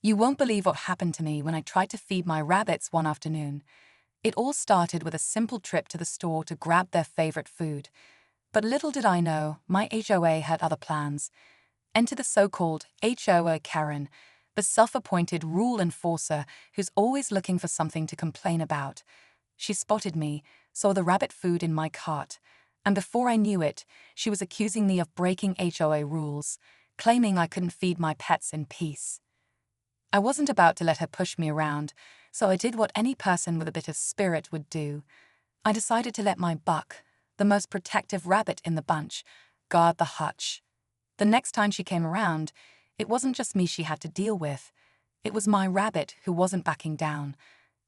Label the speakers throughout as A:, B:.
A: You won't believe what happened to me when I tried to feed my rabbits one afternoon. It all started with a simple trip to the store to grab their favorite food. But little did I know, my HOA had other plans. Enter the so-called HOA Karen, the self-appointed rule enforcer who's always looking for something to complain about. She spotted me, saw the rabbit food in my cart, and before I knew it, she was accusing me of breaking HOA rules, claiming I couldn't feed my pets in peace. I wasn't about to let her push me around, so I did what any person with a bit of spirit would do. I decided to let my buck, the most protective rabbit in the bunch, guard the hutch. The next time she came around, it wasn't just me she had to deal with. It was my rabbit who wasn't backing down.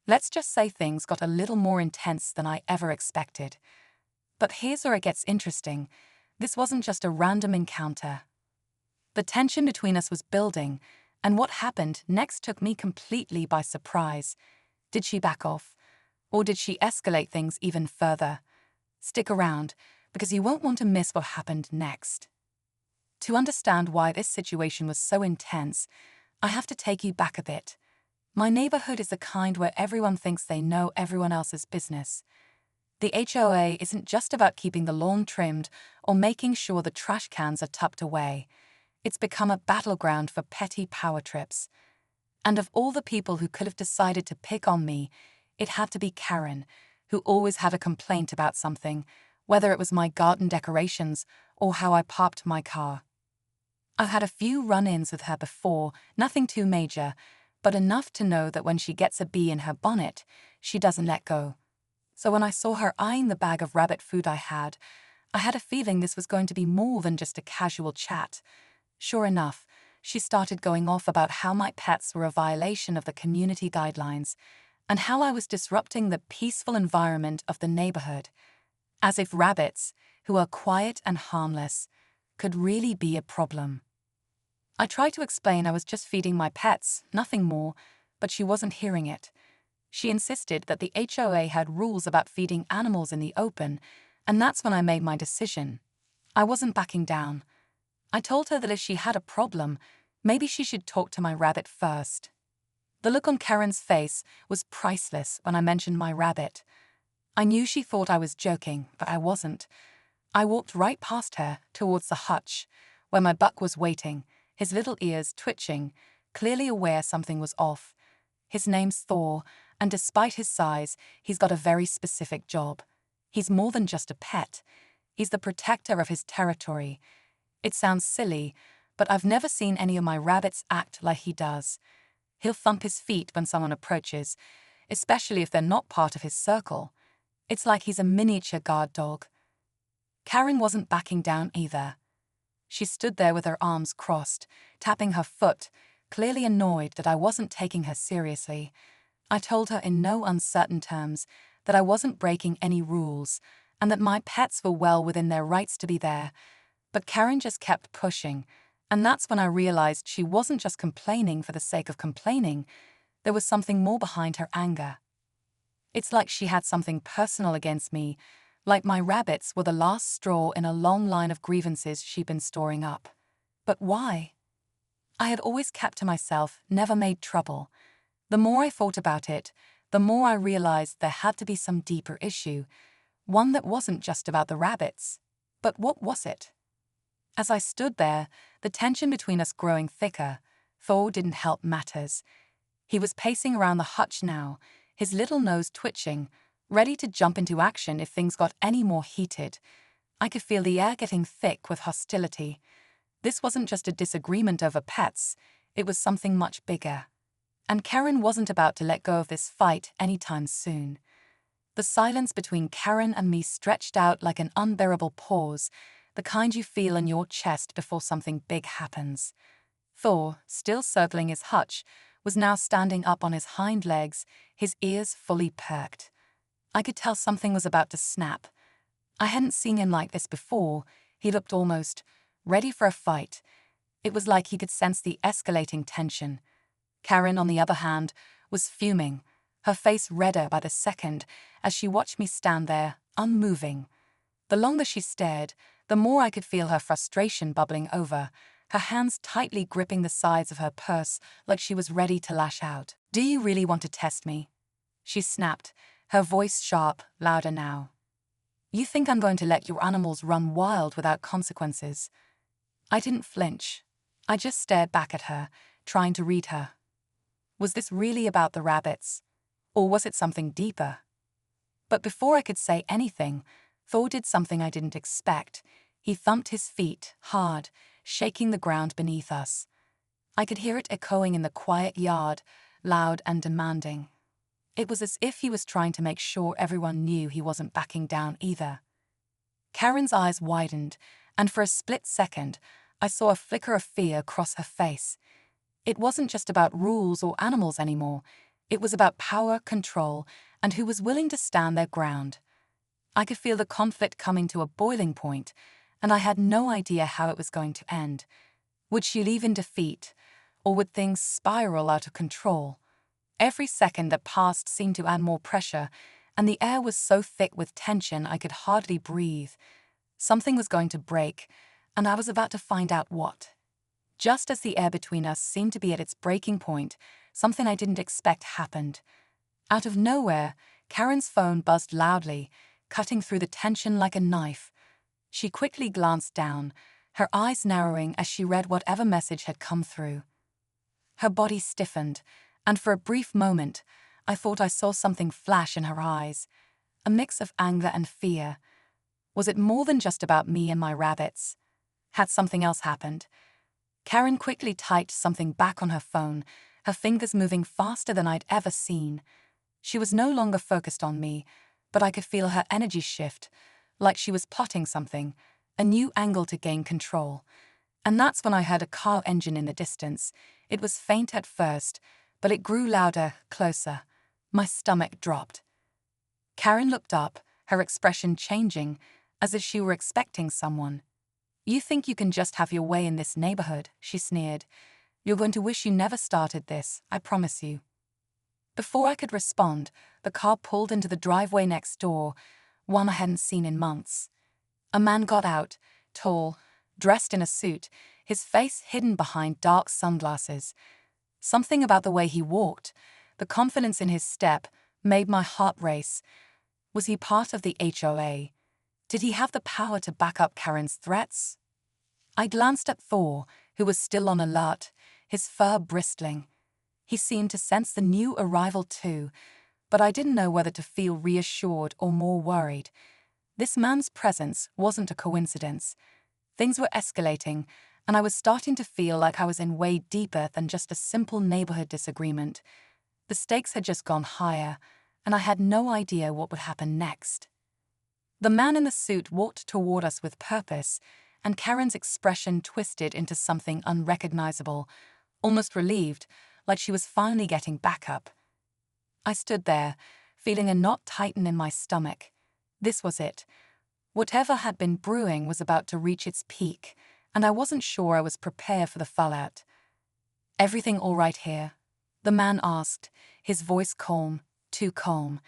A: Let's just say things got a little more intense than I ever expected. But here's where it gets interesting. This wasn't just a random encounter. The tension between us was building, and what happened next took me completely by surprise. Did she back off? Or did she escalate things even further? Stick around, because you won't want to miss what happened next. To understand why this situation was so intense, I have to take you back a bit. My neighborhood is the kind where everyone thinks they know everyone else's business. The HOA isn't just about keeping the lawn trimmed or making sure the trash cans are tucked away. It's become a battleground for petty power trips. And of all the people who could have decided to pick on me, it had to be Karen, who always had a complaint about something, whether it was my garden decorations or how I parked my car. I've had a few run-ins with her before, nothing too major, but enough to know that when she gets a bee in her bonnet, she doesn't let go. So when I saw her eyeing the bag of rabbit food I had a feeling this was going to be more than just a casual chat. Sure enough, she started going off about how my pets were a violation of the community guidelines and how I was disrupting the peaceful environment of the neighborhood. As if rabbits, who are quiet and harmless, could really be a problem. I tried to explain I was just feeding my pets, nothing more, but she wasn't hearing it. She insisted that the HOA had rules about feeding animals in the open, and that's when I made my decision. I wasn't backing down. I told her that if she had a problem, maybe she should talk to my rabbit first. The look on Karen's face was priceless when I mentioned my rabbit. I knew she thought I was joking, but I wasn't. I walked right past her towards the hutch, where my buck was waiting, his little ears twitching, clearly aware something was off. His name's Thor, and despite his size, he's got a very specific job. He's more than just a pet. He's the protector of his territory. It sounds silly, but I've never seen any of my rabbits act like he does. He'll thump his feet when someone approaches, especially if they're not part of his circle. It's like he's a miniature guard dog. Karen wasn't backing down either. She stood there with her arms crossed, tapping her foot, clearly annoyed that I wasn't taking her seriously. I told her in no uncertain terms that I wasn't breaking any rules and that my pets were well within their rights to be there. But Karen just kept pushing, and that's when I realized she wasn't just complaining for the sake of complaining. There was something more behind her anger. It's like she had something personal against me, like my rabbits were the last straw in a long line of grievances she'd been storing up. But why? I had always kept to myself, never made trouble. The more I thought about it, the more I realized there had to be some deeper issue, one that wasn't just about the rabbits. But what was it? As I stood there, the tension between us growing thicker, Thor didn't help matters. He was pacing around the hutch now, his little nose twitching, ready to jump into action if things got any more heated. I could feel the air getting thick with hostility. This wasn't just a disagreement over pets, it was something much bigger. And Karen wasn't about to let go of this fight anytime soon. The silence between Karen and me stretched out like an unbearable pause, the kind you feel in your chest before something big happens. Thor, still circling his hutch, was now standing up on his hind legs, his ears fully perked. I could tell something was about to snap. I hadn't seen him like this before. He looked almost ready for a fight. It was like he could sense the escalating tension. Karen, on the other hand, was fuming, her face redder by the second as she watched me stand there, unmoving. The longer she stared, the more I could feel her frustration bubbling over, her hands tightly gripping the sides of her purse like she was ready to lash out. "Do you really want to test me?" she snapped, her voice sharp, louder now. "You think I'm going to let your animals run wild without consequences?" I didn't flinch. I just stared back at her, trying to read her. Was this really about the rabbits? Or was it something deeper? But before I could say anything, Thor did something I didn't expect. He thumped his feet, hard, shaking the ground beneath us. I could hear it echoing in the quiet yard, loud and demanding. It was as if he was trying to make sure everyone knew he wasn't backing down either. Karen's eyes widened, and for a split second, I saw a flicker of fear cross her face. It wasn't just about rules or animals anymore. It was about power, control, and who was willing to stand their ground. I could feel the conflict coming to a boiling point, and I had no idea how it was going to end. Would she leave in defeat, or would things spiral out of control? Every second that passed seemed to add more pressure, and the air was so thick with tension I could hardly breathe. Something was going to break, and I was about to find out what. Just as the air between us seemed to be at its breaking point, something I didn't expect happened. Out of nowhere, Karen's phone buzzed loudly, cutting through the tension like a knife. She quickly glanced down, her eyes narrowing as she read whatever message had come through. Her body stiffened, and for a brief moment, I thought I saw something flash in her eyes, a mix of anger and fear. Was it more than just about me and my rabbits? Had something else happened? Karen quickly typed something back on her phone, her fingers moving faster than I'd ever seen. She was no longer focused on me, but I could feel her energy shift, like she was plotting something, a new angle to gain control. And that's when I heard a car engine in the distance. It was faint at first, but it grew louder, closer. My stomach dropped. Karen looked up, her expression changing, as if she were expecting someone. "You think you can just have your way in this neighborhood," she sneered. "You're going to wish you never started this, I promise you." Before I could respond, the car pulled into the driveway next door, one I hadn't seen in months. A man got out, tall, dressed in a suit, his face hidden behind dark sunglasses. Something about the way he walked, the confidence in his step, made my heart race. Was he part of the HOA? Did he have the power to back up Karen's threats? I glanced at Thor, who was still on alert, his fur bristling. He seemed to sense the new arrival too, but I didn't know whether to feel reassured or more worried. This man's presence wasn't a coincidence. Things were escalating, and I was starting to feel like I was in way deeper than just a simple neighborhood disagreement. The stakes had just gone higher, and I had no idea what would happen next. The man in the suit walked toward us with purpose, and Karen's expression twisted into something unrecognizable, almost relieved, like she was finally getting backup. I stood there, feeling a knot tighten in my stomach. This was it. Whatever had been brewing was about to reach its peak, and I wasn't sure I was prepared for the fallout. "Everything all right here?" the man asked, his voice calm, too calm.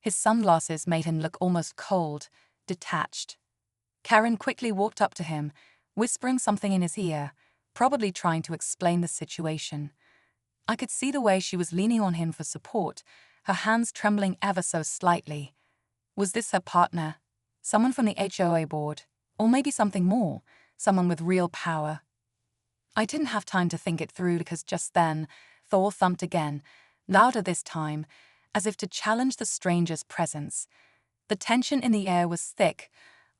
A: His sunglasses made him look almost cold, detached. Karen quickly walked up to him, whispering something in his ear, probably trying to explain the situation. I could see the way she was leaning on him for support, her hands trembling ever so slightly. Was this her partner? Someone from the HOA board? Or maybe something more? Someone with real power? I didn't have time to think it through because just then, Thor thumped again, louder this time, as if to challenge the stranger's presence. The tension in the air was thick,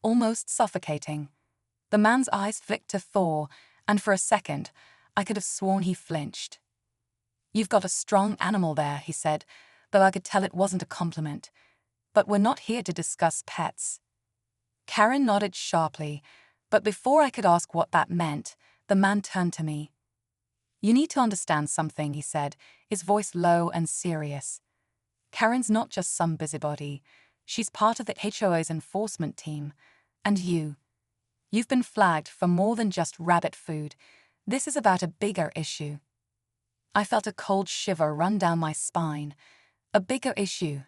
A: almost suffocating. The man's eyes flicked to Thor, and for a second, I could have sworn he flinched. "You've got a strong animal there," he said, though I could tell it wasn't a compliment. "But we're not here to discuss pets." Karen nodded sharply, but before I could ask what that meant, the man turned to me. "You need to understand something," he said, his voice low and serious. "Karen's not just some busybody. She's part of the HOA's enforcement team. And you've been flagged for more than just rabbit food. This is about a bigger issue." I felt a cold shiver run down my spine. A bigger issue.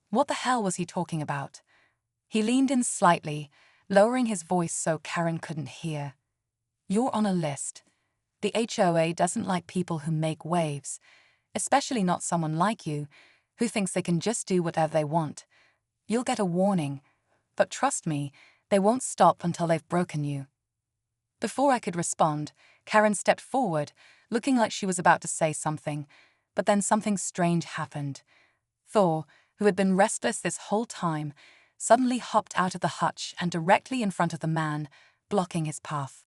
A: What the hell was he talking about? He leaned in slightly, lowering his voice so Karen couldn't hear. "You're on a list," The HOA doesn't like people who make waves, especially not someone like you, who thinks they can just do whatever they want. You'll get a warning, but trust me, they won't stop until they've broken you. Before I could respond, Karen stepped forward, looking like she was about to say something, but then something strange happened. Thor, who had been restless this whole time, suddenly hopped out of the hutch and directly in front of the man, blocking his path.